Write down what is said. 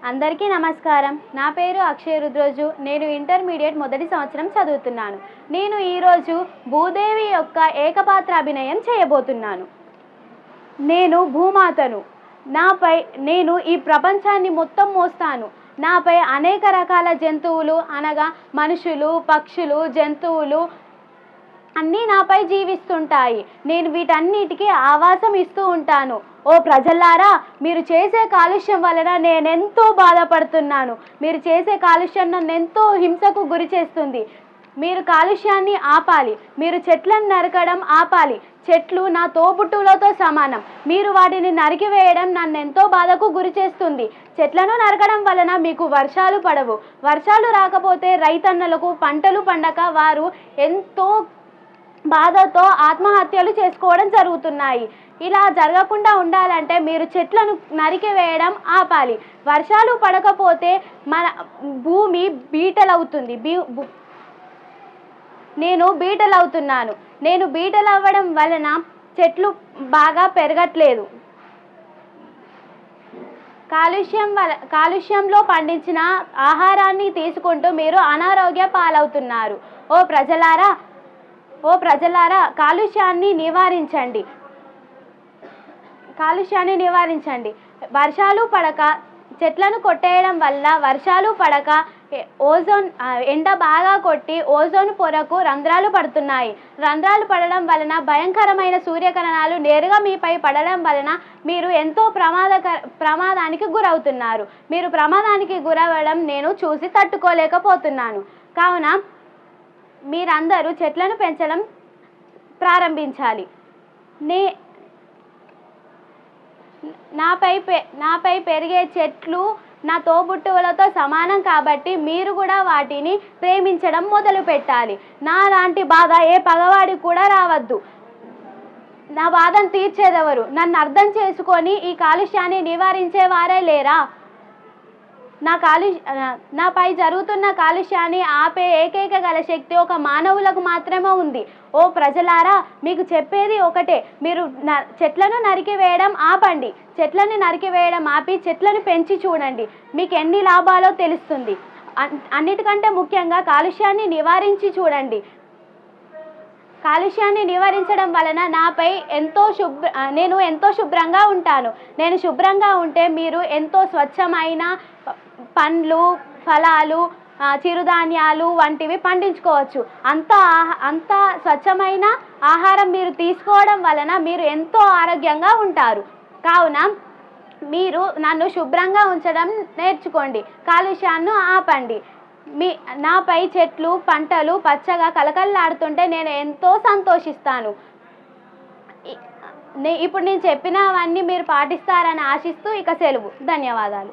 అందరికీ నమస్కారం. నా పేరు అక్షయ్ రుద్రోజు. నేను ఇంటర్మీడియట్ మొదటి సంవత్సరం చదువుతున్నాను. నేను ఈరోజు భూదేవి యొక్క ఏకపాత్ర అభినయం చేయబోతున్నాను. నేను భూమాతను. నేను ఈ ప్రపంచాన్ని మొత్తం మోస్తాను. నాపై అనేక రకాల జంతువులు అనగా మనుషులు, పక్షులు, జంతువులు అన్నీ నాపై జీవిస్తుంటాయి. నేను వీటన్నిటికీ ఆవాసం ఇస్తూ ఉంటాను. ఓ ప్రజలారా, మీరు చేసే కాలుష్యం వలన నేనెంతో బాధపడుతున్నాను. మీరు చేసే కాలుష్యం నన్ను ఎంతో హింసకు గురి చేస్తుంది. మీరు కాలుష్యాన్ని ఆపాలి. మీరు చెట్లను నరకడం ఆపాలి. చెట్లు నా తోబుట్టువులతో సమానం. మీరు వాటిని నరికివేయడం నన్ను ఎంతో బాధకు గురి చేస్తుంది. చెట్లను నరకడం వలన మీకు వర్షాలు పడవు. వర్షాలు రాకపోతే రైతన్నలకు పంటలు పండక వారు ఎంతో బాధతో ఆత్మహత్యలు చేసుకోవడం జరుగుతున్నాయి. ఇలా జరగకుండా ఉండాలంటే మీరు చెట్లను నరికివేయడం ఆపాలి. వర్షాలు పడకపోతే మన భూమి బీటలవుతుంది. నేను బీటలవుతున్నాను. నేను బీటలవ్వడం వలన చెట్లు బాగా పెరగట్లేదు. కాలుష్యంలో పండించిన ఆహారాన్ని తీసుకుంటూ మీరు అనారోగ్య పాలవుతున్నారు. ఓ ప్రజలారా, కాలుష్యాన్ని నివారించండి. వర్షాలు పడక చెట్లను కొట్టేయడం వల్ల వర్షాలు పడక ఎండ బాగా కొట్టి ఓజోన్ పొరకు రంధ్రాలు పడుతున్నాయి. రంధ్రాలు పడడం వలన భయంకరమైన సూర్యకిరణాలు నేరుగా మీపై పడడం వలన మీరు ఎంతో ప్రమాదానికి గురవుతున్నారు. మీరు ప్రమాదానికి గురవడం నేను చూసి తట్టుకోలేకపోతున్నాను. కావున మీరందరూ చెట్లను పెంచడం ప్రారంభించాలి. నాపై పెరిగే చెట్లు నా తోబుట్టువులతో సమానం కాబట్టి మీరు కూడా వాటిని ప్రేమించడం మొదలు పెట్టాలి. నా లాంటి బాధ ఏ పగవాడికి కూడా రావద్దు. నా బాధను తీర్చేదెవరు? నన్ను అర్థం చేసుకొని ఈ కాలుష్యాన్ని నివారించేవారే లేరా? నాపై జరుగుతున్న కాలుష్యాన్ని ఆపే ఏకైక గల శక్తి ఒక మానవులకు మాత్రమే ఉంది. ఓ ప్రజలారా, మీకు చెప్పేది ఒకటే, మీరు చెట్లను నరికివేయడం ఆపండి. చెట్లను నరికివేయడం ఆపి చెట్లను పెంచి చూడండి. మీకు ఎన్ని లాభాలో తెలుస్తుంది. అన్నిటికంటే ముఖ్యంగా కాలుష్యాన్ని నివారించి చూడండి. కాలుష్యాన్ని నివారించడం వలన నేను ఎంతో శుభ్రంగా ఉంటాను. నేను శుభ్రంగా ఉంటే మీరు ఎంతో స్వచ్ఛమైన పండ్లు, ఫలాలు, చిరుధాన్యాలు వంటివి పండించుకోవచ్చు. అంత స్వచ్ఛమైన ఆహారం మీరు తీసుకోవడం వలన మీరు ఎంతో ఆరోగ్యంగా ఉంటారు. కావున మీరు నన్ను శుభ్రంగా ఉంచడం నేర్చుకోండి. కాలుష్యాన్ని ఆపండి. నాపై చెట్లు, పంటలు పచ్చగా కలకల్లాడుతుంటే నేను ఎంతో సంతోషిస్తాను. ఇప్పుడు నేను చెప్పినవన్నీ మీరు పాటిస్తారని ఆశిస్తూ ఇక సెలవు. ధన్యవాదాలు.